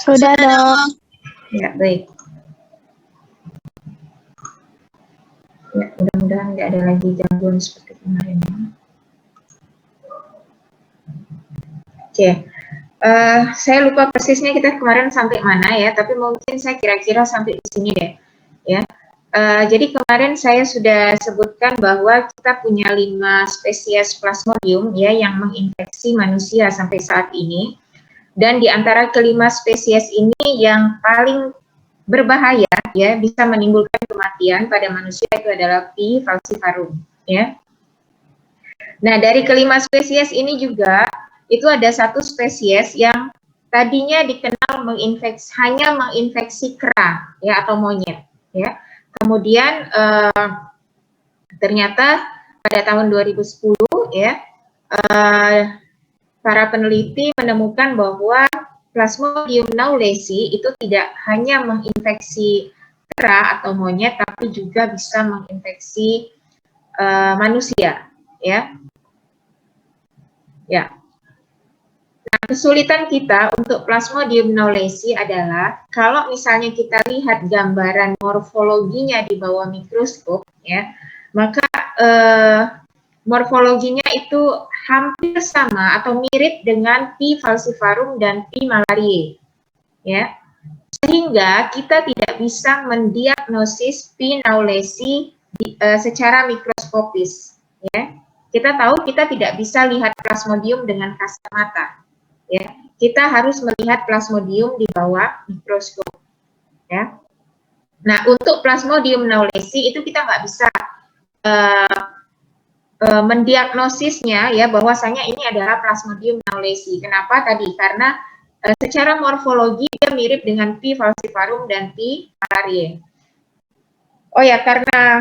Sudah dong. Ya, baik. Ya, mudah-mudahan nggak ada lagi gangguan seperti kemarin. Oke. Saya lupa persisnya kita kemarin sampai mana ya, tapi mungkin saya kira-kira sampai di sini deh. Ya. Jadi kemarin saya sudah sebutkan bahwa kita punya 5 spesies Plasmodium ya yang menginfeksi manusia sampai saat ini. Dan di antara kelima spesies ini yang paling berbahaya ya bisa menimbulkan kematian pada manusia itu adalah P. falciparum ya. Nah, dari kelima spesies ini juga itu ada satu spesies yang tadinya dikenal hanya menginfeksi kera ya atau monyet ya. Kemudian ternyata pada tahun 2010 ya para peneliti menemukan bahwa Plasmodium knowlesi itu tidak hanya menginfeksi kera atau monyet, tapi juga bisa menginfeksi manusia, ya. Ya. Nah, kesulitan kita untuk Plasmodium knowlesi adalah kalau misalnya kita lihat gambaran morfologinya di bawah mikroskop, ya, maka morfologinya itu hampir sama atau mirip dengan P. falciparum dan P. malariae, ya. Sehingga kita tidak bisa mendiagnosis P. knowlesi secara mikroskopis, ya. Kita tahu kita tidak bisa lihat Plasmodium dengan kasat mata, ya. Kita harus melihat Plasmodium di bawah mikroskop, ya. Nah, untuk Plasmodium knowlesi itu kita nggak bisa mendiagnosisnya ya bahwasanya ini adalah Plasmodium knowlesi. Kenapa tadi? Karena secara morfologi dia mirip dengan P. falciparum dan P. malariae. Oh ya, karena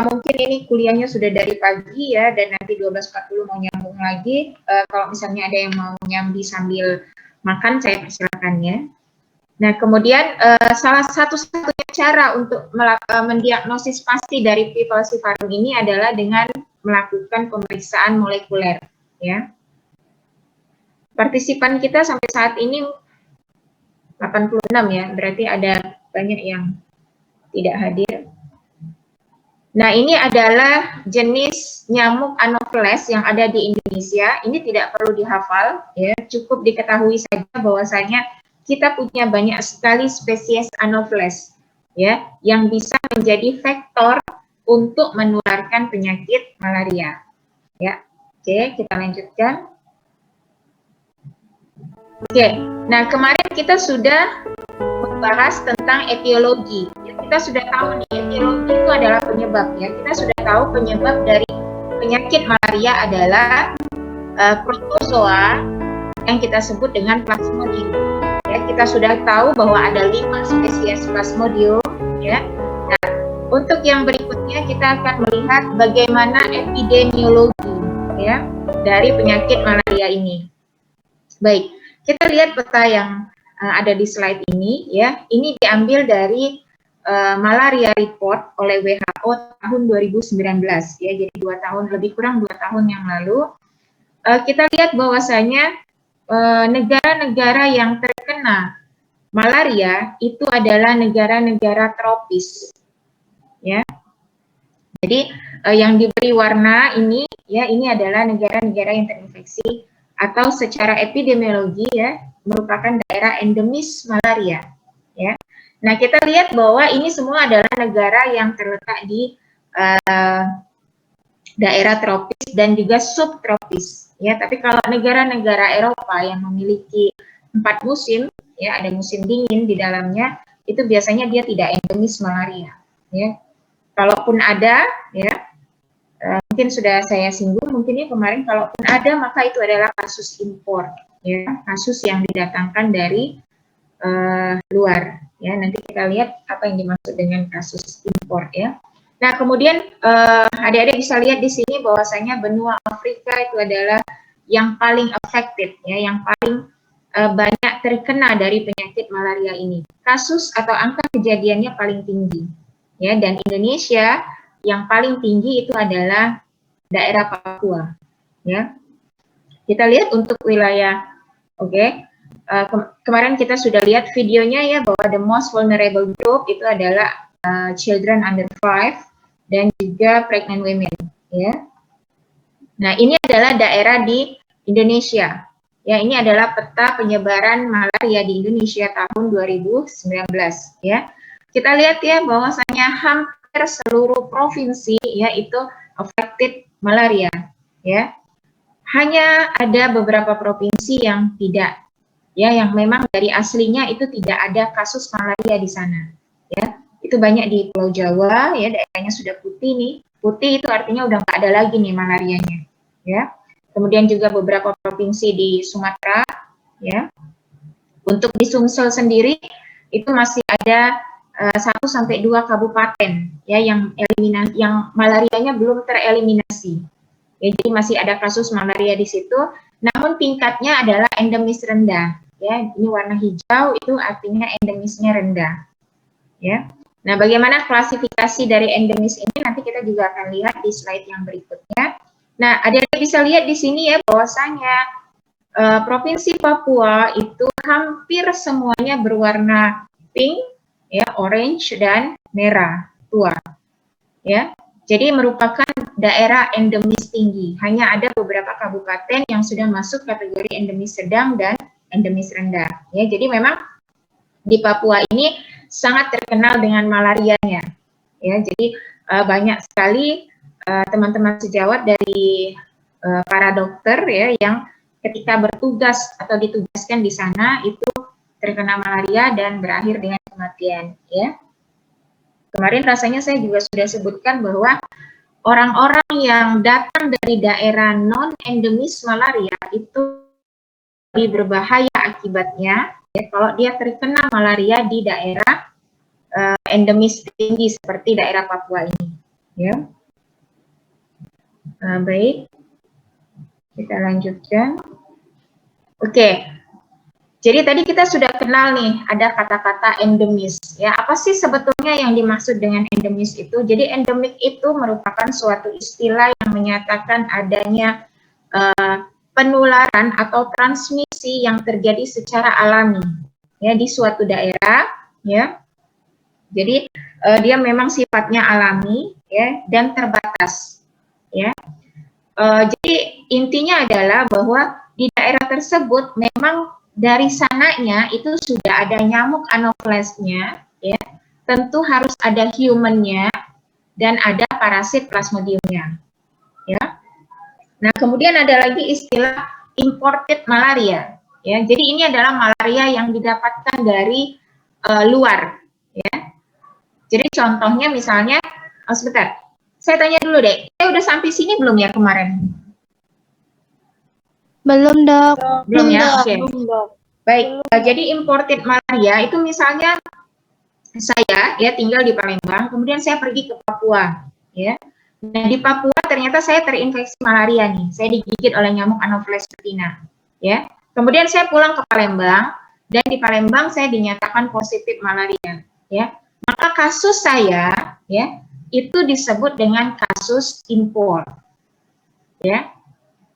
mungkin ini kuliahnya sudah dari pagi ya, dan nanti 12.40 mau nyambung lagi. Kalau misalnya ada yang mau nyambi sambil makan, saya persilakan ya. Nah, kemudian salah satu-satunya cara untuk mendiagnosis pasti dari P. falciparum ini adalah dengan melakukan pemeriksaan molekuler, ya. Partisipan kita sampai saat ini 86 ya, berarti ada banyak yang tidak hadir. Nah, ini adalah jenis nyamuk Anopheles yang ada di Indonesia. Ini tidak perlu dihafal, ya, cukup diketahui saja bahwasanya kita punya banyak sekali spesies Anopheles, ya, yang bisa menjadi vektor untuk menularkan penyakit malaria. Ya, oke, kita lanjutkan. Oke, nah kemarin kita sudah membahas tentang etiologi. Kita sudah tahu nih, etiologi itu adalah penyebab ya. Kita sudah tahu penyebab dari penyakit malaria adalah protozoa yang kita sebut dengan Plasmodium. Ya, kita sudah tahu bahwa ada 5 spesies Plasmodium. Ya. Nah, untuk yang berikutnya kita akan melihat bagaimana epidemiologi ya dari penyakit malaria ini. Baik, kita lihat peta yang ada di slide ini ya. Ini diambil dari Malaria Report oleh WHO tahun 2019 ya. Jadi 2 tahun lebih kurang 2 tahun yang lalu kita lihat bahwasanya negara-negara yang terkena malaria itu adalah negara-negara tropis. Ya. Jadi yang diberi warna ini ya, ini adalah negara-negara yang terinfeksi atau secara epidemiologi ya merupakan daerah endemis malaria ya. Nah, kita lihat bahwa ini semua adalah negara yang terletak di daerah tropis dan juga subtropis ya. Tapi kalau negara-negara Eropa yang memiliki 4 musim ya, ada musim dingin di dalamnya, itu biasanya dia tidak endemis malaria ya. Kalaupun ada ya, mungkin sudah saya singgung, mungkin ya kemarin kalaupun ada maka itu adalah kasus impor ya, kasus yang didatangkan dari luar ya. Nanti kita lihat apa yang dimaksud dengan kasus impor ya. Nah, kemudian adik-adik bisa lihat di sini bahwasanya benua Afrika itu adalah yang paling affected ya, yang paling banyak terkena dari penyakit malaria ini. Kasus atau angka kejadiannya paling tinggi ya, dan Indonesia yang paling tinggi itu adalah daerah Papua ya. Kita lihat untuk wilayah, oke. kemarin kita sudah lihat videonya ya, bahwa the most vulnerable group itu adalah children under 5 dan juga pregnant women ya. Nah, ini adalah daerah di Indonesia. Ya, ini adalah peta penyebaran malaria di Indonesia tahun 2019 ya. Kita lihat ya bahwasanya hampir seluruh provinsi ya itu affected malaria ya. Hanya ada beberapa provinsi yang tidak ya, yang memang dari aslinya itu tidak ada kasus malaria di sana ya. Itu banyak di Pulau Jawa ya, daerahnya sudah putih nih. Putih itu artinya udah nggak ada lagi nih malarianya ya. Kemudian juga beberapa provinsi di Sumatera ya. Untuk di Sumsel sendiri itu masih ada 1 sampai 2 kabupaten ya yang malarianya belum tereliminasi. Ya, jadi masih ada kasus malaria di situ, namun tingkatnya adalah endemis rendah. Ya, ini warna hijau itu artinya endemisnya rendah. Ya. Nah, bagaimana klasifikasi dari endemis ini nanti kita juga akan lihat di slide yang berikutnya. Nah, ada yang bisa lihat di sini ya bahwasanya Provinsi Papua itu hampir semuanya berwarna pink, ya, orange dan merah tua. Ya. Jadi merupakan daerah endemis tinggi. Hanya ada beberapa kabupaten yang sudah masuk kategori endemis sedang dan endemis rendah. Ya, jadi memang di Papua ini sangat terkenal dengan malarianya. Ya, jadi banyak sekali teman-teman sejawat dari para dokter ya yang ketika bertugas atau ditugaskan di sana itu terkena malaria dan berakhir dengan kematian. Ya. Kemarin rasanya saya juga sudah sebutkan bahwa orang-orang yang datang dari daerah non-endemis malaria itu lebih berbahaya akibatnya ya, kalau dia terkena malaria di daerah endemis tinggi seperti daerah Papua ini. Ya. Baik, kita lanjutkan. Oke. Jadi tadi kita sudah kenal nih, ada kata-kata endemis. Ya, apa sih sebetulnya yang dimaksud dengan endemis itu? Jadi endemik itu merupakan suatu istilah yang menyatakan adanya penularan atau transmisi yang terjadi secara alami ya di suatu daerah ya. Jadi dia memang sifatnya alami ya dan terbatas ya. Jadi intinya adalah bahwa di daerah tersebut memang dari sananya itu sudah ada nyamuk anopheles-nya, ya. Tentu harus ada human-nya dan ada parasit plasmodiumnya, ya. Nah, kemudian ada lagi istilah imported malaria, ya. Jadi ini adalah malaria yang didapatkan dari luar, ya. Jadi contohnya misalnya, sebentar, saya tanya dulu deh, saya udah sampai sini belum ya kemarin? Belum, Dok. Belum ya? Oke. Baik, jadi imported malaria itu misalnya saya ya tinggal di Palembang, kemudian saya pergi ke Papua, ya. Nah, di Papua ternyata saya terinfeksi malaria nih, saya digigit oleh nyamuk Anopheles betina, ya. Kemudian saya pulang ke Palembang dan di Palembang saya dinyatakan positif malaria, ya. Maka kasus saya, ya, itu disebut dengan kasus impor, ya.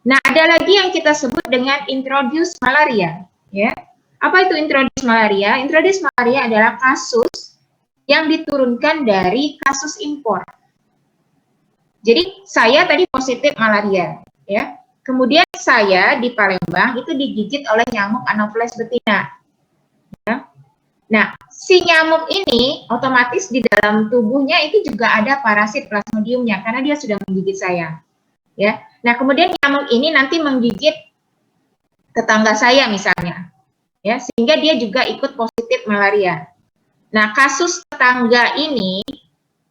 Nah, ada lagi yang kita sebut dengan introduced malaria, ya. Apa itu introduced malaria? Introduced malaria adalah kasus yang diturunkan dari kasus impor. Jadi saya tadi positif malaria, ya. Kemudian saya di Palembang itu digigit oleh nyamuk Anopheles betina. Ya. Nah, si nyamuk ini otomatis di dalam tubuhnya itu juga ada parasit plasmodiumnya karena dia sudah menggigit saya. Ya. Nah, kemudian nyamuk ini nanti menggigit tetangga saya misalnya. Ya, sehingga dia juga ikut positif malaria. Nah, kasus tetangga ini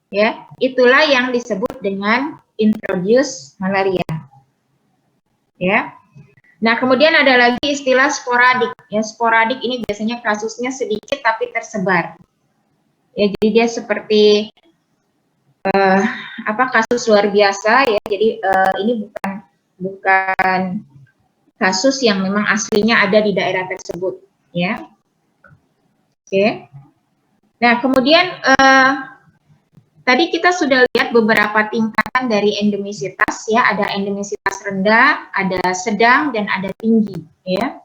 ya, itulah yang disebut dengan introduced malaria. Ya. Nah, kemudian ada lagi istilah sporadik. Ya, sporadik ini biasanya kasusnya sedikit tapi tersebar. Ya, jadi dia seperti kasus luar biasa ya. Jadi ini bukan kasus yang memang aslinya ada di daerah tersebut, ya. Oke. Nah, kemudian tadi kita sudah lihat beberapa tingkatan dari endemisitas, ya. Ada endemisitas rendah, ada sedang, dan ada tinggi, ya.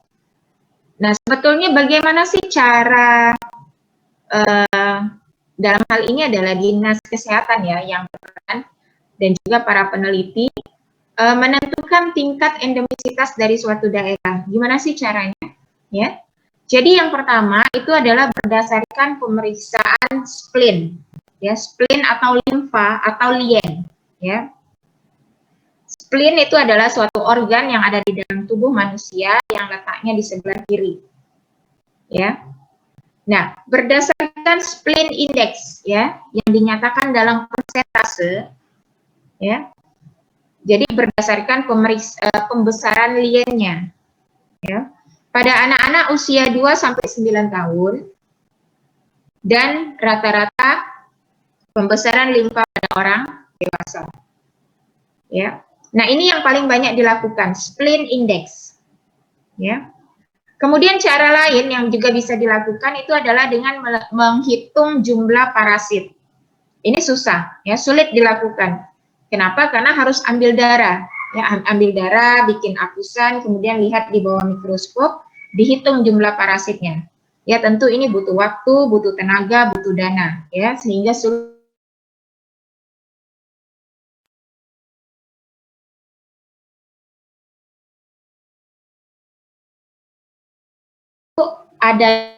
Nah, sebetulnya bagaimana sih cara dalam hal ini adalah Dinas Kesehatan ya yang berperan dan juga para peneliti menentukan tingkat endemisitas dari suatu daerah. Gimana sih caranya? Ya. Jadi yang pertama itu adalah berdasarkan pemeriksaan spleen, ya spleen atau limfa atau lien, ya. Spleen itu adalah suatu organ yang ada di dalam tubuh manusia yang letaknya di sebelah kiri. Ya. Nah, berdasarkan spleen index ya yang dinyatakan dalam persentase ya. Jadi berdasarkan pembesaran liennya ya. Pada anak-anak usia 2 sampai 9 tahun dan rata-rata pembesaran limfa pada orang dewasa. Ya. Nah, ini yang paling banyak dilakukan, spleen index. Ya. Kemudian cara lain yang juga bisa dilakukan itu adalah dengan menghitung jumlah parasit. Ini susah, ya, sulit dilakukan. Kenapa? Karena harus ambil darah. Ya, ambil darah, bikin apusan, kemudian lihat di bawah mikroskop, dihitung jumlah parasitnya. Ya, tentu ini butuh waktu, butuh tenaga, butuh dana, ya, sehingga ada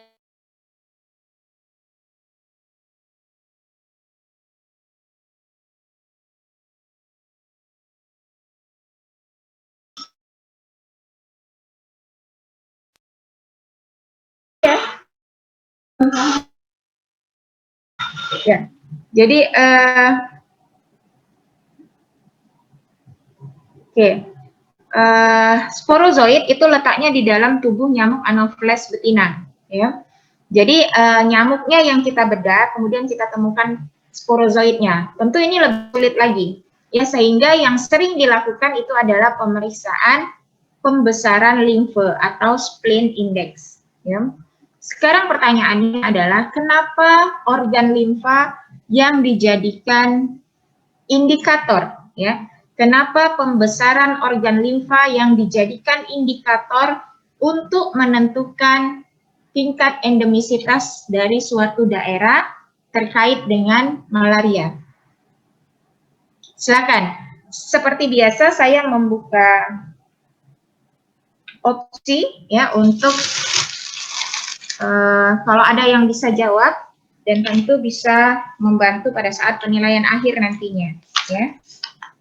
ya. Jadi oke. Sporozoid itu letaknya di dalam tubuh nyamuk Anopheles betina, ya. Jadi nyamuknya yang kita bedah, kemudian kita temukan sporozoidnya. Tentu ini lebih sulit lagi, ya, sehingga yang sering dilakukan itu adalah pemeriksaan pembesaran limfe atau spleen index. Ya. Sekarang pertanyaannya adalah kenapa organ limfa yang dijadikan indikator, ya? Kenapa pembesaran organ limfa yang dijadikan indikator untuk menentukan tingkat endemisitas dari suatu daerah terkait dengan malaria? Silakan. Seperti biasa saya membuka opsi ya untuk kalau ada yang bisa jawab dan tentu bisa membantu pada saat penilaian akhir nantinya, ya.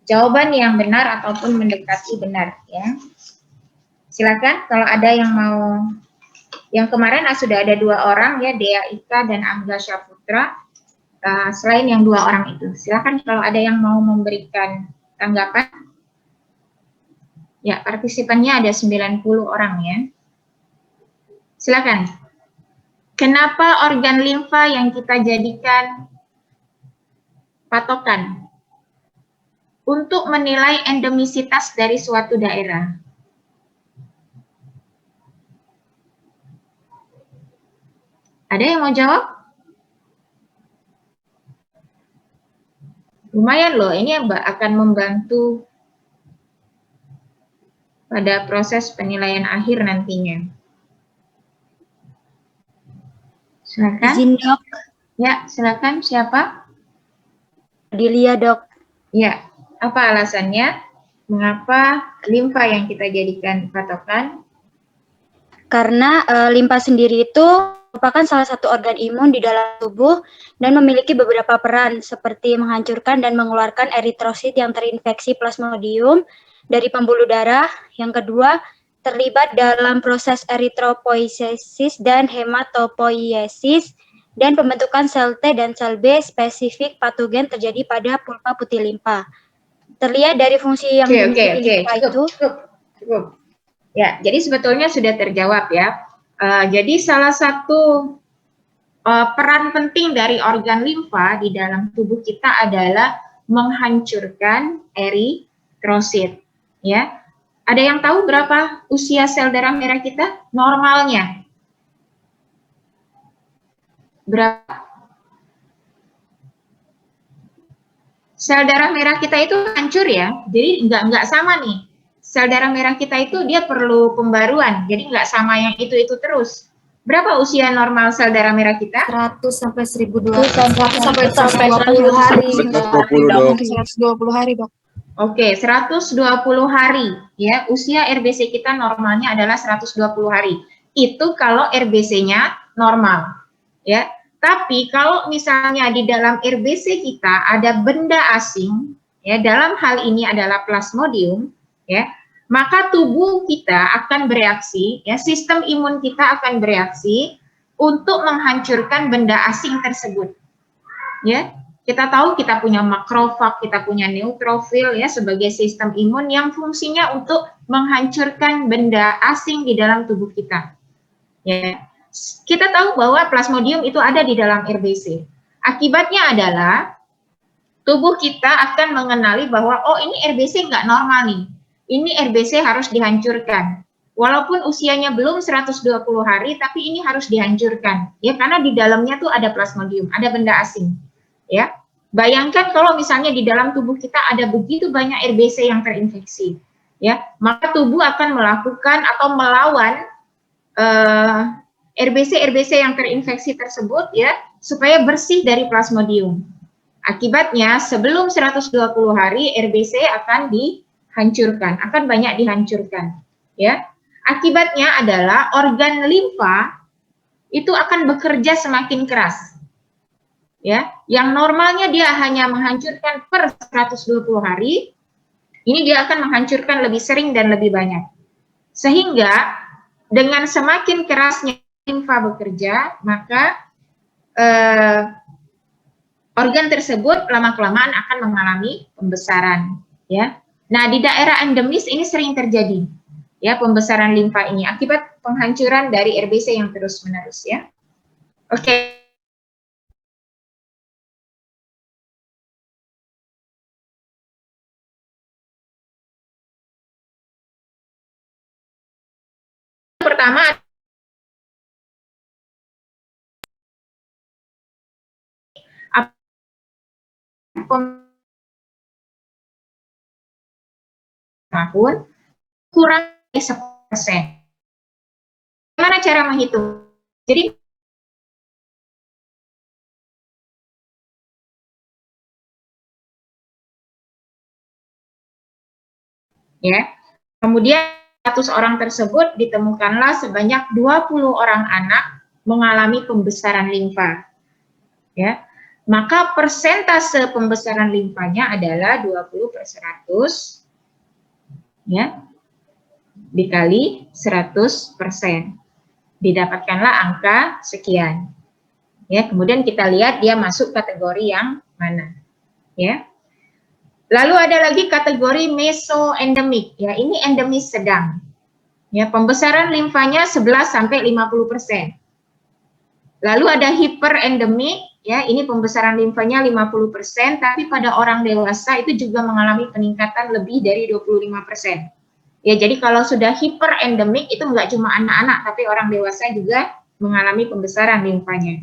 Jawaban yang benar ataupun mendekati benar, ya. Silakan kalau ada yang mau. Yang kemarin sudah ada 2 orang ya, Dea Ika dan Angga Syaputra. Selain yang 2 orang itu, silakan kalau ada yang mau memberikan tanggapan. Ya, partisipannya ada 90 orang ya. Silakan. Kenapa organ limfa yang kita jadikan patokan untuk menilai endemisitas dari suatu daerah? Ada yang mau jawab? Lumayan loh, ini akan membantu pada proses penilaian akhir nantinya. Silakan. Izin, Dok. Ya, silakan. Siapa? Dilia, Dok. Ya, apa alasannya? Mengapa limfa yang kita jadikan patokan? Karena limfa sendiri itu merupakan salah satu organ imun di dalam tubuh dan memiliki beberapa peran seperti menghancurkan dan mengeluarkan eritrosit yang terinfeksi Plasmodium dari pembuluh darah. Yang kedua, terlibat dalam proses eritropoiesis dan hematopoiesis dan pembentukan sel T dan sel B spesifik patogen terjadi pada pulpa putih limfa. Terlihat dari fungsi yang dimiliki limfa itu. Cukup. Ya, jadi sebetulnya sudah terjawab ya. Jadi salah satu peran penting dari organ limfa di dalam tubuh kita adalah menghancurkan eritrosit. Ya, ada yang tahu berapa usia sel darah merah kita normalnya? Berapa? Sel darah merah kita itu hancur ya, jadi nggak sama nih. sel darah merah kita itu dia perlu pembaruan, jadi nggak sama yang itu terus. Berapa usia normal sel darah merah kita? 100 sampai 1200 sampai 120 hari. 120 hari, Dok. Oke, 120 hari ya. Usia RBC kita normalnya adalah 120 hari. Itu kalau RBC-nya normal. Ya. Tapi kalau misalnya di dalam RBC kita ada benda asing, ya, dalam hal ini adalah Plasmodium, ya, maka tubuh kita akan bereaksi, ya, sistem imun kita akan bereaksi untuk menghancurkan benda asing tersebut. Ya, kita tahu kita punya makrofag, kita punya neutrofil, ya, sebagai sistem imun yang fungsinya untuk menghancurkan benda asing di dalam tubuh kita. Ya, kita tahu bahwa Plasmodium itu ada di dalam RBC. Akibatnya adalah tubuh kita akan mengenali bahwa oh ini RBC nggak normal nih. Ini RBC harus dihancurkan. Walaupun usianya belum 120 hari, tapi ini harus dihancurkan. Ya, karena di dalamnya tuh ada Plasmodium, ada benda asing. Ya, bayangkan kalau misalnya di dalam tubuh kita ada begitu banyak RBC yang terinfeksi. Ya, maka tubuh akan melakukan atau melawan RBC yang terinfeksi tersebut, ya, supaya bersih dari Plasmodium. Akibatnya sebelum 120 hari RBC akan dihancurkan, akan banyak dihancurkan, ya. Akibatnya adalah organ limfa itu akan bekerja semakin keras. Ya, yang normalnya dia hanya menghancurkan per 120 hari, ini dia akan menghancurkan lebih sering dan lebih banyak. Sehingga dengan semakin kerasnya limfa bekerja, maka organ tersebut lama-kelamaan akan mengalami pembesaran. Ya, nah di daerah endemis ini sering terjadi, ya, pembesaran limfa ini akibat penghancuran dari RBC yang terus-menerus, ya. Oke. Pertama, tahun kurang dari 10%. Bagaimana cara menghitung? Jadi ya, kemudian 100 orang tersebut ditemukanlah sebanyak 20 orang anak mengalami pembesaran limfa. Ya. Maka persentase pembesaran limfanya adalah 20/100, ya, dikali 100%. Didapatkanlah angka sekian. Ya, kemudian kita lihat dia masuk kategori yang mana. Ya. Lalu ada lagi kategori mesoendemik, ya, ini endemis sedang. Ya, pembesaran limfanya 11-50%. Lalu ada hiperendemik, ya, ini pembesaran limfanya 50%, tapi pada orang dewasa itu juga mengalami peningkatan lebih dari 25%. Ya, jadi kalau sudah hiperendemik itu enggak cuma anak-anak, tapi orang dewasa juga mengalami pembesaran limfanya.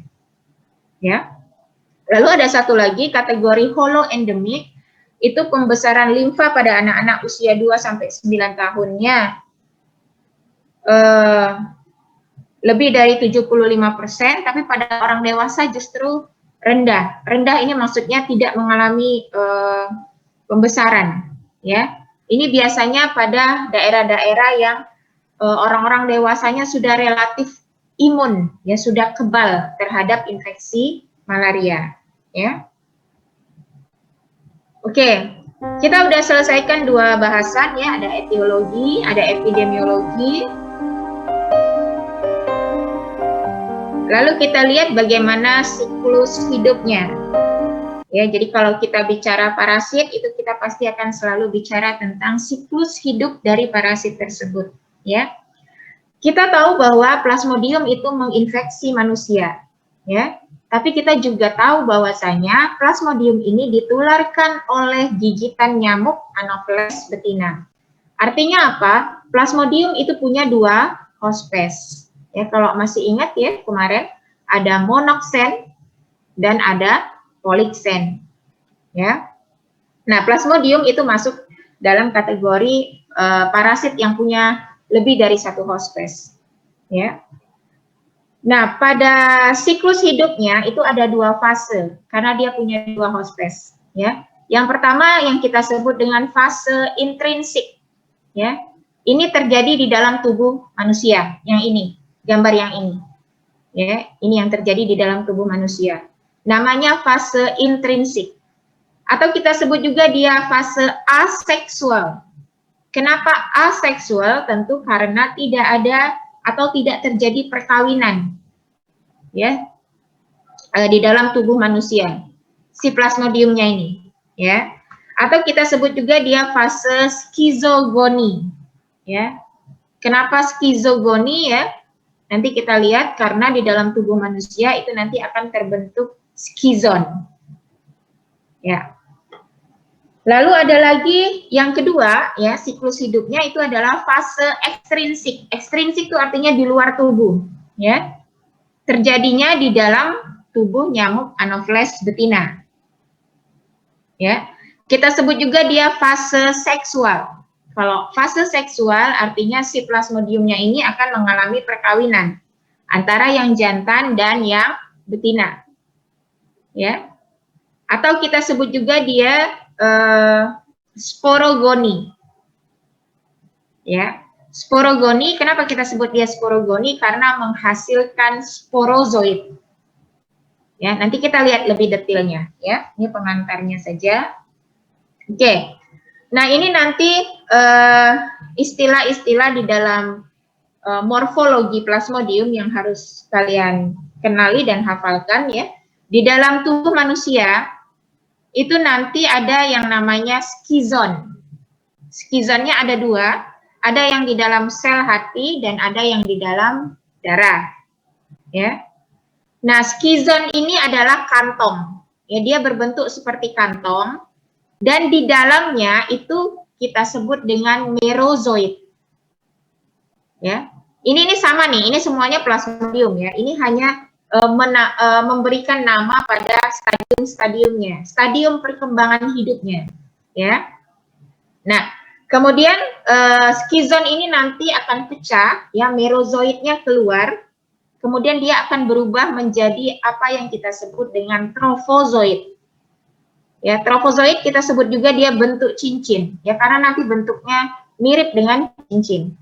Ya. Lalu ada satu lagi kategori holoendemik, itu pembesaran limfa pada anak-anak usia 2-9 tahunnya lebih dari 75%, tapi pada orang dewasa justru rendah. Rendah ini maksudnya tidak mengalami pembesaran, ya. Ini biasanya pada daerah-daerah yang orang-orang dewasanya sudah relatif imun, ya, sudah kebal terhadap infeksi malaria, ya. Oke, kita udah selesaikan 2 bahasan, ya, ada etiologi, ada epidemiologi. Lalu kita lihat bagaimana siklus hidupnya. Ya, jadi kalau kita bicara parasit itu kita pasti akan selalu bicara tentang siklus hidup dari parasit tersebut, ya. Kita tahu bahwa Plasmodium itu menginfeksi manusia, ya. Tapi kita juga tahu bahwasanya Plasmodium ini ditularkan oleh gigitan nyamuk Anopheles betina. Artinya apa? Plasmodium itu punya 2 hospes. Ya, kalau masih ingat, ya, kemarin ada monoksen dan ada poliksen. Ya. Nah, Plasmodium itu masuk dalam kategori parasit yang punya lebih dari satu hospes. Ya. Nah, pada siklus hidupnya itu ada 2 fase karena dia punya 2 hospes. Ya. Yang pertama yang kita sebut dengan fase intrinsik. Ya. Ini terjadi di dalam tubuh manusia. Yang ini, gambar yang ini. Ya, ini yang terjadi di dalam tubuh manusia. Namanya fase intrinsik. Atau kita sebut juga dia fase aseksual. Kenapa aseksual? Tentu karena tidak ada atau tidak terjadi perkawinan. Ya. Di dalam tubuh manusia. Si plasmodiumnya ini, ya. Atau kita sebut juga dia fase skizogoni. Ya. Kenapa skizogoni ya? Nanti kita lihat karena di dalam tubuh manusia itu nanti akan terbentuk skizon. Ya. Lalu ada lagi yang kedua ya, siklus hidupnya itu adalah fase ekstrinsik. Ekstrinsik itu artinya di luar tubuh, ya. Terjadinya di dalam tubuh nyamuk Anopheles betina. Ya. Kita sebut juga dia fase seksual. Kalau fase seksual artinya si plasmodiumnya ini akan mengalami perkawinan antara yang jantan dan yang betina. Ya. Atau kita sebut juga dia sporogoni. Ya. Sporogoni, kenapa kita sebut dia sporogoni? Karena menghasilkan sporozoid. Ya, nanti kita lihat lebih detailnya ya. Ini pengantarnya saja. Oke. Nah, ini nanti istilah-istilah di dalam morfologi plasmodium yang harus kalian kenali dan hafalkan ya. Di dalam tubuh manusia itu nanti ada yang namanya skizon. Skizonnya ada 2, ada yang di dalam sel hati dan ada yang di dalam darah. Ya. Nah, skizon ini adalah kantong. Ya, dia berbentuk seperti kantong. Dan di dalamnya itu kita sebut dengan merozoid. Ya, ini sama nih. Ini semuanya plasmodium ya. Ini hanya memberikan nama pada stadium-stadiumnya, stadium perkembangan hidupnya. Ya. Nah, kemudian skizon ini nanti akan pecah, ya merozoidnya keluar. Kemudian dia akan berubah menjadi apa yang kita sebut dengan trofozoid. Ya, trofozoid kita sebut juga dia bentuk cincin, ya karena nanti bentuknya mirip dengan cincin.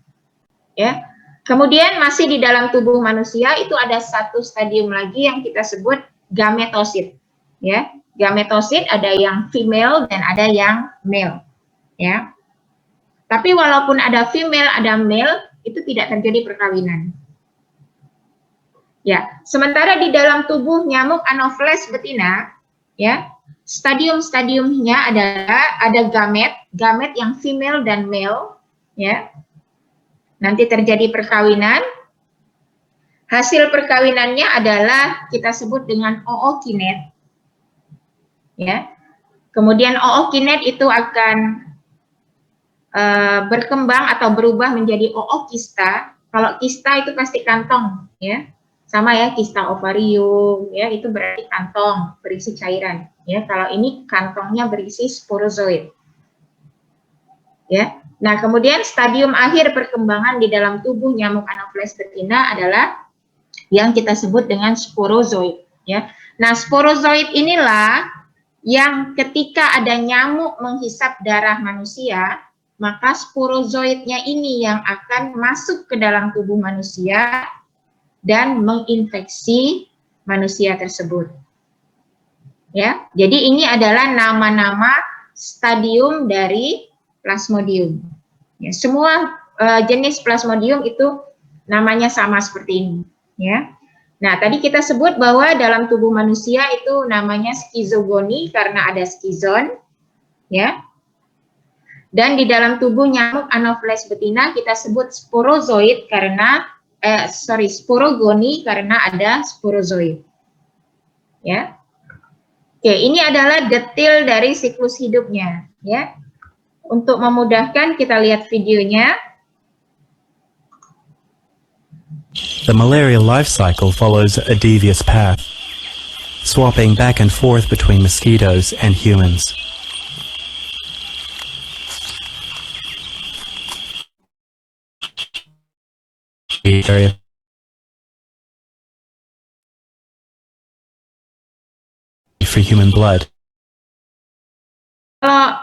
Ya. Kemudian masih di dalam tubuh manusia itu ada satu stadium lagi yang kita sebut gametosit. Ya, gametosit ada yang female dan ada yang male. Ya. Tapi walaupun ada female, ada male, itu tidak terjadi perkawinan. Ya, sementara di dalam tubuh nyamuk Anopheles betina, ya, stadium-stadiumnya adalah ada gamet yang female dan male, ya. Nanti terjadi perkawinan. Hasil perkawinannya adalah kita sebut dengan ookinet. Ya. Kemudian ookinet itu akan berkembang atau berubah menjadi ookista. Kalau kista itu pasti kantong, ya. Sama ya, kista ovarium, ya, itu berarti kantong berisi cairan. Ya, kalau ini kantongnya berisi sporozoid. Ya. Nah, kemudian stadium akhir perkembangan di dalam tubuh nyamuk Anopheles betina adalah yang kita sebut dengan sporozoid. Ya. Nah, sporozoid inilah yang ketika ada nyamuk menghisap darah manusia, maka sporozoidnya ini yang akan masuk ke dalam tubuh manusia dan menginfeksi manusia tersebut. Ya, jadi ini adalah nama-nama stadium dari plasmodium. Ya, semua jenis plasmodium itu namanya sama seperti ini. Ya, nah tadi kita sebut bahwa dalam tubuh manusia itu namanya skizogoni karena ada skizon. Ya, dan di dalam tubuh nyamuk Anopheles betina kita sebut sporozoid karena sporogoni karena ada sporozoid. Ya. Oke, ini adalah detail dari siklus hidupnya, ya. Untuk memudahkan kita lihat videonya. The malaria life cycle follows a devious path, swapping back and forth between mosquitoes and humans. area for human blood. Kalau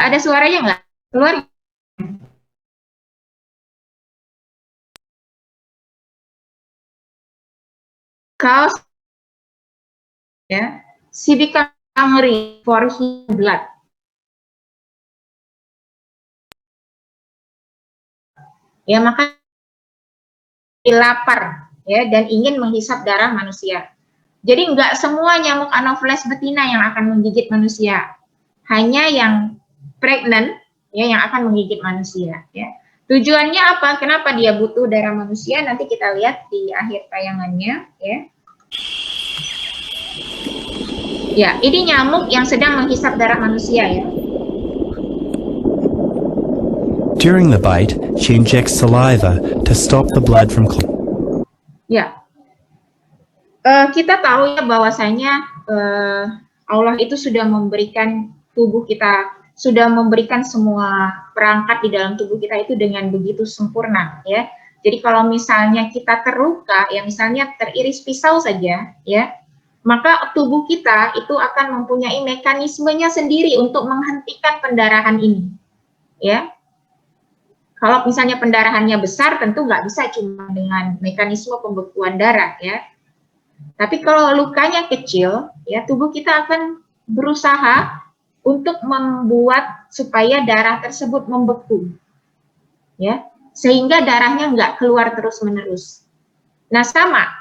ada suaranya nggak? Keluar. Cause ya, she become hungry for his blood. Ya, maka lapar ya dan ingin menghisap darah manusia. Jadi nggak semua nyamuk Anopheles betina yang akan menggigit manusia, hanya yang pregnant ya yang akan menggigit manusia. Ya. Tujuannya apa? Kenapa dia butuh darah manusia? Nanti kita lihat di akhir tayangannya. Ya, ya ini nyamuk yang sedang menghisap darah manusia ya. During the bite, she injects saliva to stop the blood from Ya, kita tahu ya bahwasanya Allah itu sudah memberikan tubuh kita, sudah memberikan semua perangkat di dalam tubuh kita itu dengan begitu sempurna ya. Jadi kalau misalnya kita terluka, ya misalnya teriris pisau saja ya, maka tubuh kita itu akan mempunyai mekanismenya sendiri untuk menghentikan pendarahan ini ya. Kalau misalnya pendarahannya besar, tentu nggak bisa cuma dengan mekanisme pembekuan darah ya. Tapi kalau lukanya kecil, ya tubuh kita akan berusaha untuk membuat supaya darah tersebut membeku, ya, sehingga darahnya nggak keluar terus-menerus. Nah sama,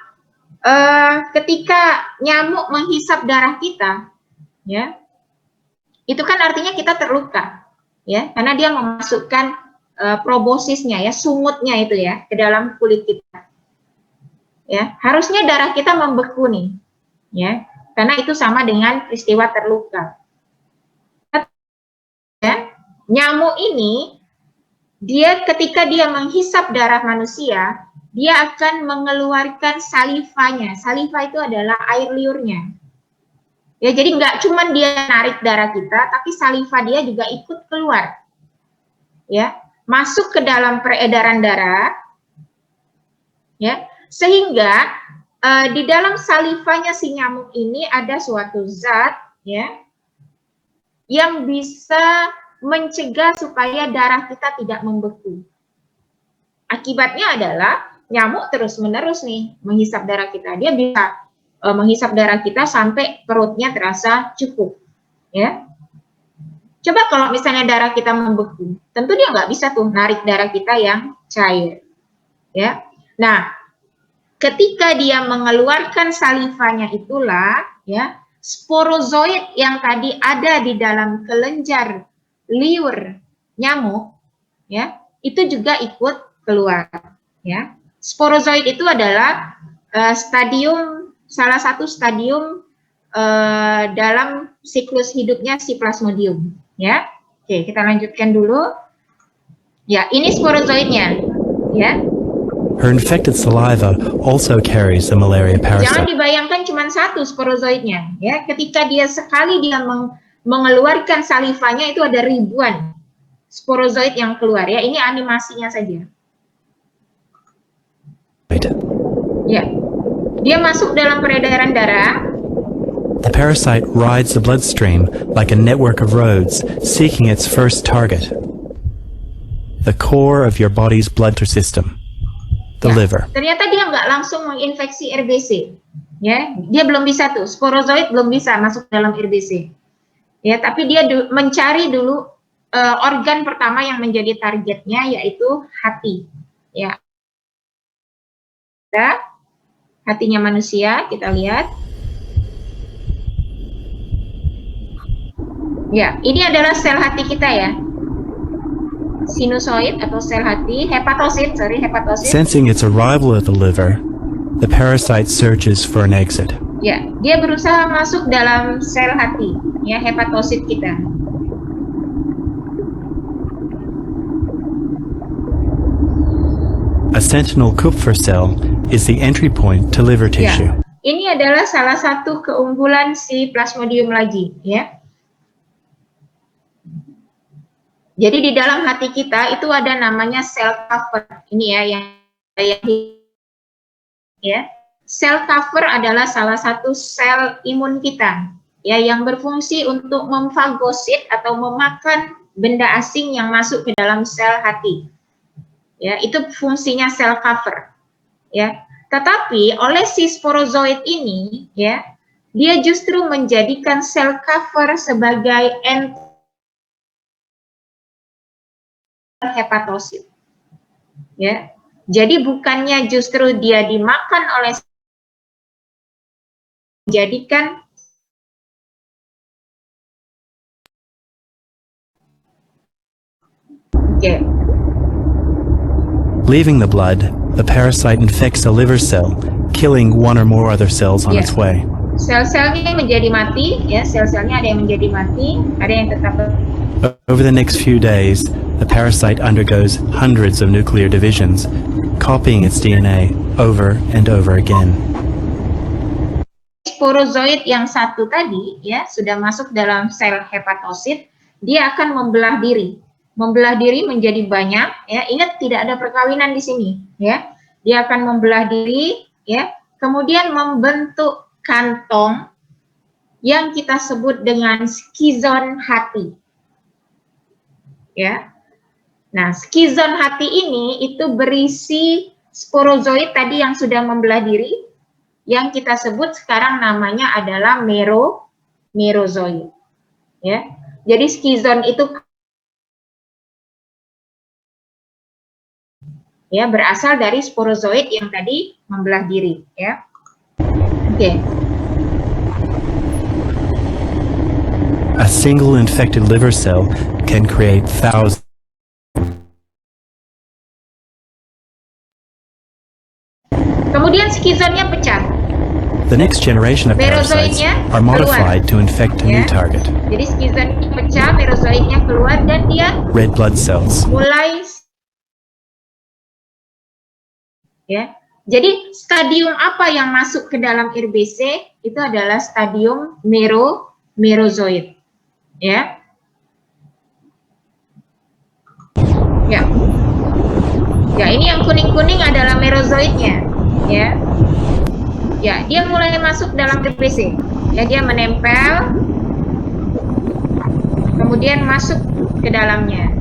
ketika nyamuk menghisap darah kita, ya, itu kan artinya kita terluka, ya, karena dia memasukkan probosisnya ya, sumutnya itu ya ke dalam kulit kita. Ya, harusnya darah kita membeku nih. Ya, karena itu sama dengan peristiwa terluka. Ya, nyamuk ini dia ketika dia menghisap darah manusia, dia akan mengeluarkan salivanya. Saliva itu adalah air liurnya. Ya, jadi nggak cuma dia narik darah kita, tapi saliva dia juga ikut keluar. Ya, masuk ke dalam peredaran darah, ya, sehingga di dalam salivanya si nyamuk ini ada suatu zat, ya, yang bisa mencegah supaya darah kita tidak membeku. Akibatnya adalah nyamuk terus-menerus nih menghisap darah kita. Dia bisa menghisap darah kita sampai perutnya terasa cukup, ya. Coba kalau misalnya darah kita membeku, tentu dia nggak bisa tuh narik darah kita yang cair, ya. Nah, ketika dia mengeluarkan salivanya itulah, ya, sporozoid yang tadi ada di dalam kelenjar liur nyamuk, ya, itu juga ikut keluar, ya. Sporozoid itu adalah salah satu stadium dalam siklus hidupnya si Plasmodium. Ya, oke, kita lanjutkan dulu. Ya, ini sporozoidnya, ya. Her infected saliva also carries the malaria Jangan parasite. dibayangkan cuma satu sporozoidnya, ya. Ketika dia sekali mengeluarkan salivanya itu ada ribuan sporozoid yang keluar, ya. Ini animasinya saja. Ya, dia masuk dalam peredaran darah. The parasite rides the bloodstream like a network of roads, seeking its first target. The core of your body's blood system, the Ya, liver. ternyata dia nggak langsung menginfeksi RBC, ya, dia belum bisa tuh, sporozoid belum bisa masuk dalam RBC, ya, tapi dia mencari dulu organ pertama yang menjadi targetnya yaitu hati, ya, hatinya manusia kita lihat, ya, ini adalah sel hati kita ya. Sinusoid atau sel hati, hepatosit. Sensing its arrival at the liver, the parasite searches for an exit. Ya, dia berusaha masuk dalam sel hati, ya, hepatosit kita. A sentinel Kupfer cell is the entry point to liver tissue. Ya, ini adalah salah satu keunggulan si Plasmodium lagi, ya. Jadi di dalam hati kita itu ada namanya sel cover. Ini ya yang ya. Sel cover adalah salah satu sel imun kita ya yang berfungsi untuk memfagosit atau memakan benda asing yang masuk ke dalam sel hati. Ya, itu fungsinya sel cover. Ya. Tetapi oleh si sporozoid ini ya, dia justru menjadikan sel cover sebagai hepatosit. Ya. Jadi bukannya justru dia dimakan oleh menjadikan Leaving the blood, the parasite infects a liver cell, killing one or more other cells on its way. Sel-selnya menjadi mati, ya sel-selnya ada yang menjadi mati, ada yang tetap. Over the next few days, the parasite undergoes hundreds of nuclear divisions, copying its DNA over and over again. Sporozoid yang satu tadi ya sudah masuk dalam sel hepatosit, dia akan membelah diri. Membelah diri menjadi banyak ya. Ingat tidak ada perkawinan di sini ya. Dia akan membelah diri ya, kemudian membentuk kantong yang kita sebut dengan skizon hati. Ya. Nah, skizon hati ini itu berisi sporozoid tadi yang sudah membelah diri, yang kita sebut sekarang namanya adalah merozoid. Ya. Jadi skizon itu ya berasal dari sporozoid yang tadi membelah diri, ya. Oke. A single infected liver cell can create thousands. Kemudian skizonnya pecah. The next generation of parasites are modified to infect a new target. Jadi skizonnya pecah, merozoidnya keluar dan dia red blood cells. Mulai ya. Jadi stadium apa yang masuk ke dalam RBC itu adalah stadium merozoid. Ya. Ya. Ya, ini yang kuning-kuning adalah merozoidnya, ya. Ya, dia mulai masuk dalam RBC. Ya, dia menempel kemudian masuk ke dalamnya.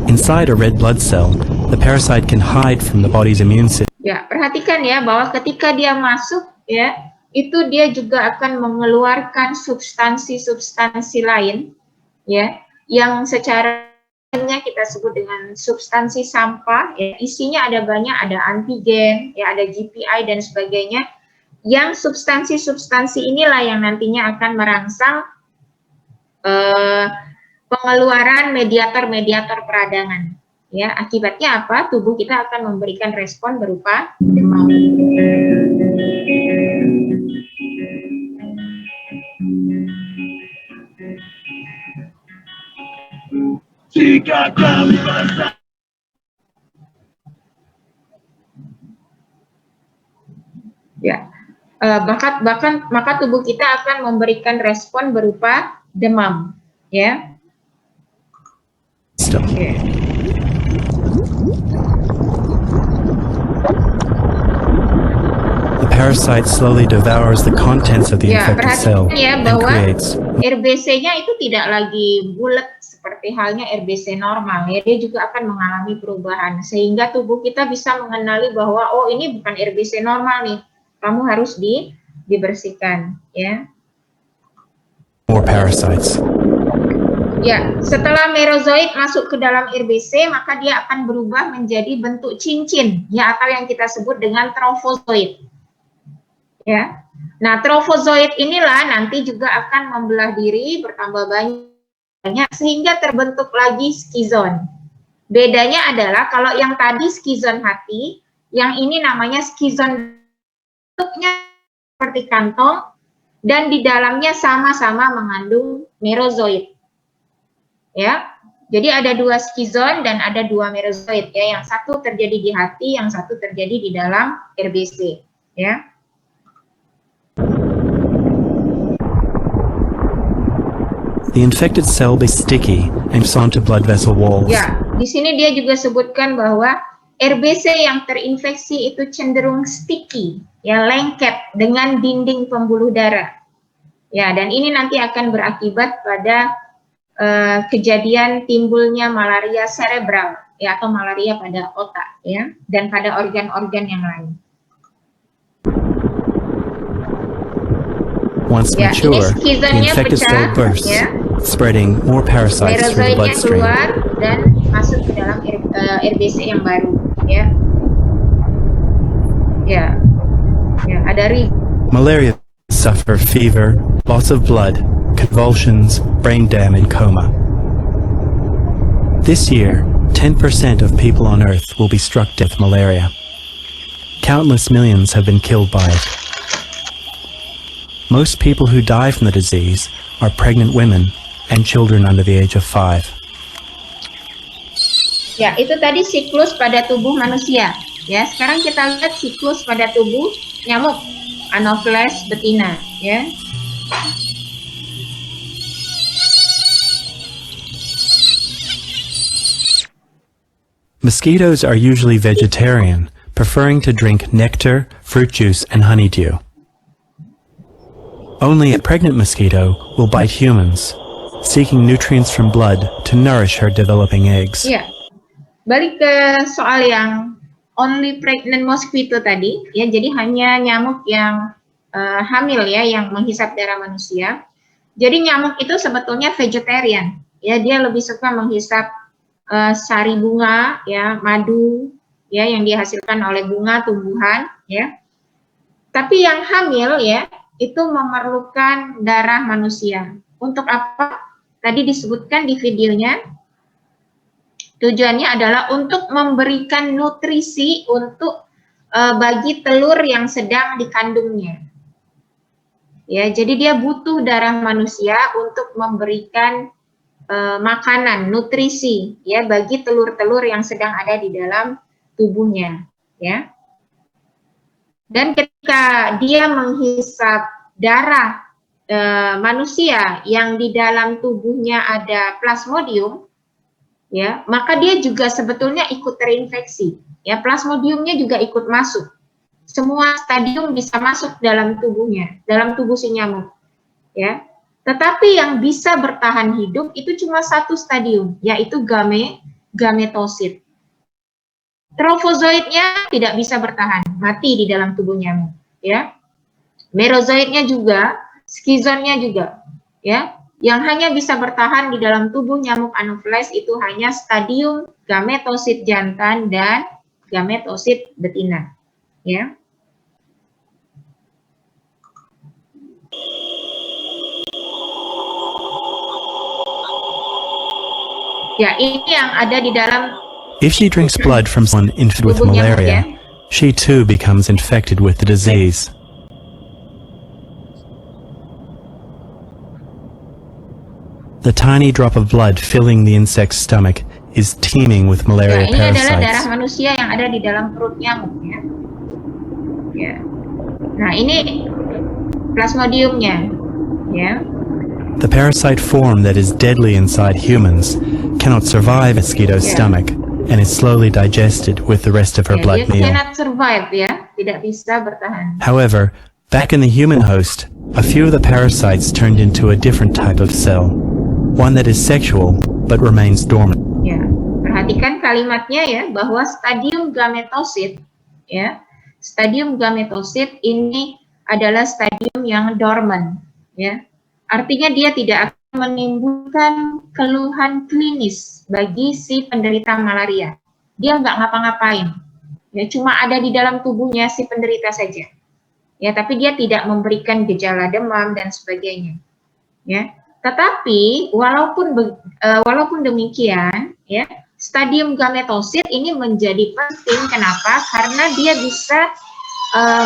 Inside a red blood cell, the parasite can hide from the body's immune system. Ya, perhatikan ya bahwa ketika dia masuk ya, itu dia juga akan mengeluarkan substansi-substansi lain ya, yang secara kita sebut dengan substansi sampah ya, isinya ada banyak, ada antigen ya, ada GPI dan sebagainya, yang substansi-substansi inilah yang nantinya akan merangsang pengeluaran mediator-mediator peradangan ya. Akibatnya apa? Tubuh kita akan memberikan respon berupa demam. Ya, maka tubuh kita akan memberikan respon berupa demam, ya. Okay. The parasite slowly devours the contents of the infected cell ya, and bahwa creates. RBC-nya itu tidak lagi bulat seperti halnya RBC normal ya, dia juga akan mengalami perubahan sehingga tubuh kita bisa mengenali bahwa oh ini bukan RBC normal nih, kamu harus dibersihkan ya. More parasites. Ya, setelah merozoid masuk ke dalam RBC, maka dia akan berubah menjadi bentuk cincin ya, atau yang kita sebut dengan trofozoid. Ya. Nah, trofozoid inilah nanti juga akan membelah diri bertambah banyak sehingga terbentuk lagi skizon. Bedanya adalah kalau yang tadi skizon hati, yang ini namanya skizon, bentuknya seperti kantong dan di dalamnya sama-sama mengandung merozoid. Ya. Jadi ada dua skizon dan ada dua merozoid ya, yang satu terjadi di hati, yang satu terjadi di dalam RBC, ya. The infected cell is sticky and gets onto blood vessel walls. Ya, di sini dia juga sebutkan bahwa RBC yang terinfeksi itu cenderung sticky, ya, lengket dengan dinding pembuluh darah. Ya, dan ini nanti akan berakibat pada kejadian timbulnya malaria cerebral, ya, atau malaria pada otak, ya, dan pada organ-organ yang lain. Once Ya, ini mature, the skizonnya infected cell pecah, bursts, ya. spreading more parasites through the Merozoitnya bloodstream. keluar dan masuk ke dalam RBC yang baru, ya. Ya, ya, ada Malaria suffer fever, loss of blood, convulsions, brain damage, and coma. This year, 10% of people on Earth will be struck dead with malaria. Countless millions have been killed by it. Most people who die from the disease are pregnant women and children under the age of 5. Ya, itu tadi siklus pada tubuh manusia. Ya, sekarang kita lihat siklus pada tubuh nyamuk Anopheles betina, ya. Mosquitoes are usually vegetarian, preferring to drink nectar, fruit juice, and honeydew. Only a pregnant mosquito will bite humans, seeking nutrients from blood to nourish her developing eggs. Iya. Balik ke soal yang only pregnant mosquito tadi, ya, jadi hanya nyamuk yang hamil, ya, yang menghisap darah manusia. Jadi nyamuk itu sebetulnya vegetarian, ya, dia lebih suka menghisap sari bunga, ya, madu, ya, yang dihasilkan oleh bunga tumbuhan, ya. Tapi yang hamil, ya, itu memerlukan darah manusia. Untuk apa? Tadi disebutkan di videonya. Tujuannya adalah untuk memberikan nutrisi untuk bagi telur yang sedang dikandungnya. Ya, jadi dia butuh darah manusia untuk memberikan makanan, nutrisi, ya, bagi telur-telur yang sedang ada di dalam tubuhnya, ya. Dan ketika dia menghisap darah manusia yang di dalam tubuhnya ada plasmodium, ya, maka dia juga sebetulnya ikut terinfeksi. Ya, plasmodiumnya juga ikut masuk. Semua stadium bisa masuk dalam tubuhnya, dalam tubuh si nyamuk. Ya, tetapi yang bisa bertahan hidup itu cuma satu stadium, yaitu gametosit. Trofozoitnya tidak bisa bertahan, mati di dalam tubuh nyamuk, ya. Merozoitnya juga, skizonnya juga, ya. Yang hanya bisa bertahan di dalam tubuh nyamuk Anopheles itu hanya stadium gametosit jantan dan gametosit betina, ya. Ya, ini yang ada di dalam. If she drinks blood from someone infected with malaria, she too becomes infected with the disease. The tiny drop of blood filling the insect's stomach is teeming with malaria ini adalah darah parasites. manusia yang ada di dalam perut nyamuk, ya. Ya. Nah, ini plasmodiumnya, ya. The parasite form that is deadly inside humans cannot survive a mosquito's stomach and is slowly digested with the rest of her Ya, blood dia meal. cannot survive, ya, tidak bisa bertahan. However, back in the human host, a few of the parasites turned into a different type of cell, one that is sexual but remains dormant. Ya, perhatikan kalimatnya, ya, bahwa stadium gametosit, ya, stadium gametosit ini adalah stadium yang dormant, ya. Artinya dia tidak akan menimbulkan keluhan klinis bagi si penderita malaria. Dia nggak ngapa-ngapain, ya, cuma ada di dalam tubuhnya si penderita saja, ya, tapi dia tidak memberikan gejala demam dan sebagainya, ya. Tetapi walaupun demikian, ya, stadium gametosit ini menjadi penting. Kenapa? Karena dia bisa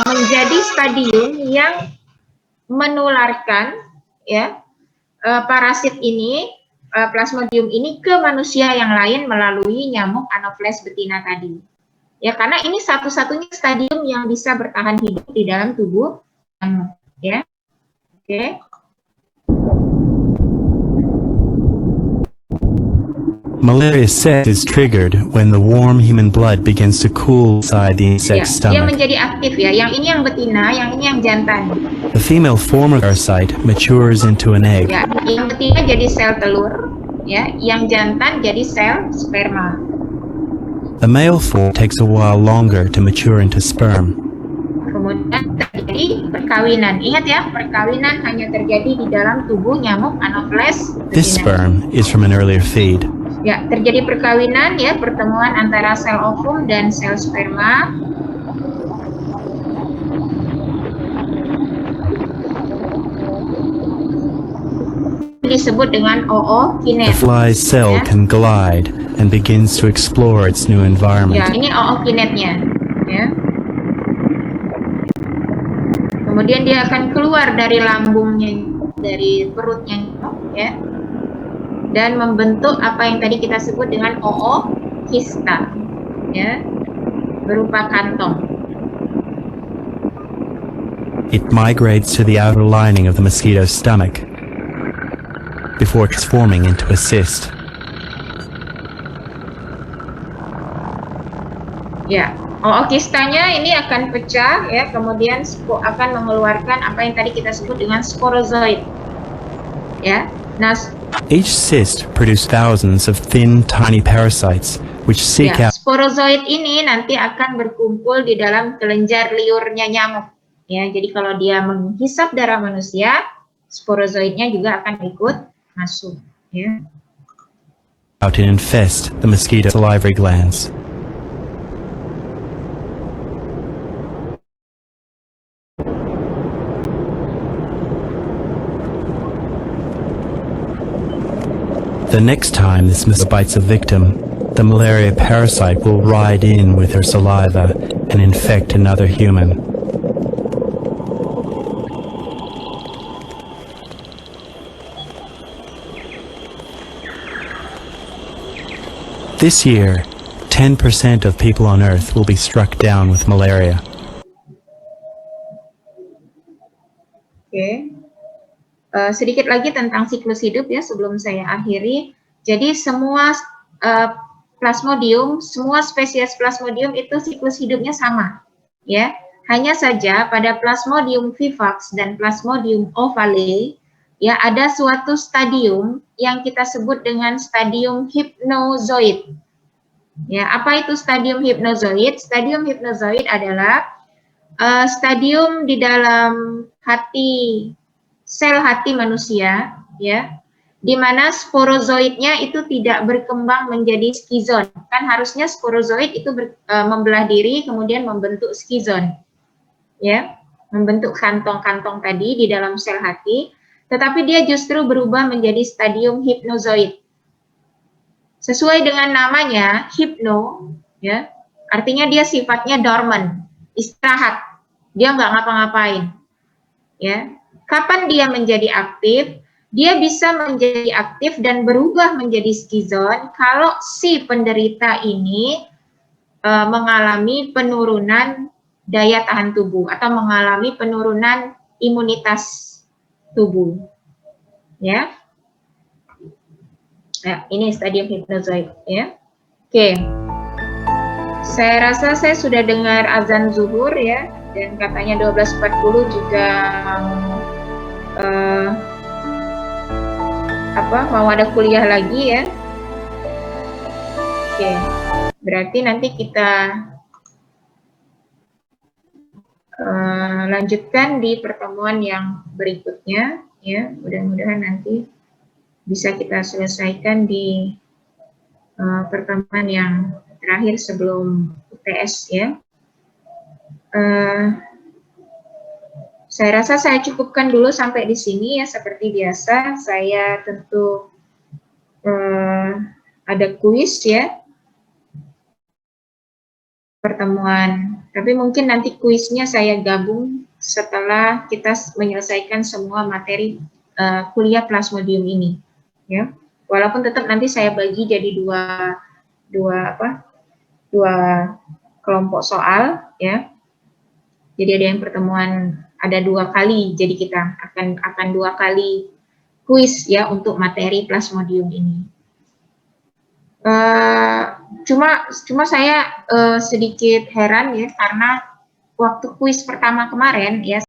menjadi stadium yang menularkan, ya, parasit ini, plasmodium ini ke manusia yang lain melalui nyamuk Anopheles betina tadi. Ya, karena ini satu-satunya stadium yang bisa bertahan hidup di dalam tubuh nyamuk, ya. Oke. Malaria set is triggered when the warm human blood begins to cool inside the Ya, insect's dia stomach. menjadi aktif ya. Yang ini yang betina, yang ini yang jantan. The female form of parasite matures into an egg. Ya, yang betina jadi sel telur, ya. Yang jantan jadi sel sperma. The male form takes a while longer to mature into sperm. Kemudian terjadi perkawinan. Ingat ya, perkawinan hanya terjadi di dalam tubuh nyamuk Anopheles This vaginae. sperm is from an earlier feed. Ya, terjadi perkawinan ya, pertemuan antara sel ovum dan sel sperma. Disebut dengan The ookinet. fly's cell can glide and begins to explore its new Ya, environment. ini ookinetnya. Ya. Kemudian dia akan keluar dari lambungnya, dari perutnya, ya, dan membentuk apa yang tadi kita sebut dengan ookista, ya, berupa kantong. It migrates to the outer lining of the mosquito's stomach before transforming into a cyst. Ya, ookistanya ini akan pecah, ya, kemudian akan mengeluarkan apa yang tadi kita sebut dengan sporozoid, ya. Nah, Each cyst produces thousands of thin, tiny parasites which seek ya, out sporozoid ini nanti akan berkumpul di dalam kelenjar liurnya nyamuk. Ya, jadi kalau dia menghisap darah manusia, sporozoidnya juga akan ikut masuk. Ya. and infest the mosquito's salivary glands. The next time this mosquito bites a victim, the malaria parasite will ride in with her saliva and infect another human. This year, 10% of people on Earth will be struck down with malaria. Oke. Sedikit lagi tentang siklus hidup ya sebelum saya akhiri. Jadi semua Plasmodium, semua spesies Plasmodium itu siklus hidupnya sama, ya. Hanya saja pada Plasmodium vivax dan Plasmodium ovale, ya, ada suatu stadium yang kita sebut dengan stadium hypnozoid. Ya, apa itu stadium hypnozoid? Stadium hypnozoid adalah stadium di dalam sel hati manusia, ya, di mana sporozoidnya itu tidak berkembang menjadi skizon. Kan harusnya sporozoid itu membelah diri kemudian membentuk skizon, ya, membentuk kantong-kantong tadi di dalam sel hati, tetapi dia justru berubah menjadi stadium hypnozoid. Sesuai dengan namanya, hypno, ya, artinya dia sifatnya dormant, istirahat, dia nggak ngapa-ngapain, ya. Kapan dia menjadi aktif? Dia bisa menjadi aktif dan berubah menjadi skizon kalau si penderita ini mengalami penurunan daya tahan tubuh atau mengalami penurunan imunitas tubuh, ya. Nah, ini stadium hypnozoid, ya. Oke. Saya rasa saya sudah dengar azan zuhur, ya, dan katanya 12.40 juga mau ada kuliah lagi, ya. Oke. Berarti nanti kita lanjutkan di pertemuan yang berikutnya, ya. Mudah-mudahan nanti bisa kita selesaikan di pertemuan yang terakhir sebelum UTS, ya. Saya rasa saya cukupkan dulu sampai di sini, ya. Seperti biasa, saya tentu ada kuis, ya, pertemuan. Tapi mungkin nanti kuisnya saya gabung setelah kita menyelesaikan semua materi kuliah Plasmodium ini, ya. Walaupun tetap nanti saya bagi jadi dua kelompok soal, ya. Jadi ada yang pertemuan ada 2 kali, jadi kita akan 2 kali kuis, ya, untuk materi Plasmodium ini. Cuma saya sedikit heran ya, karena waktu kuis pertama kemarin ya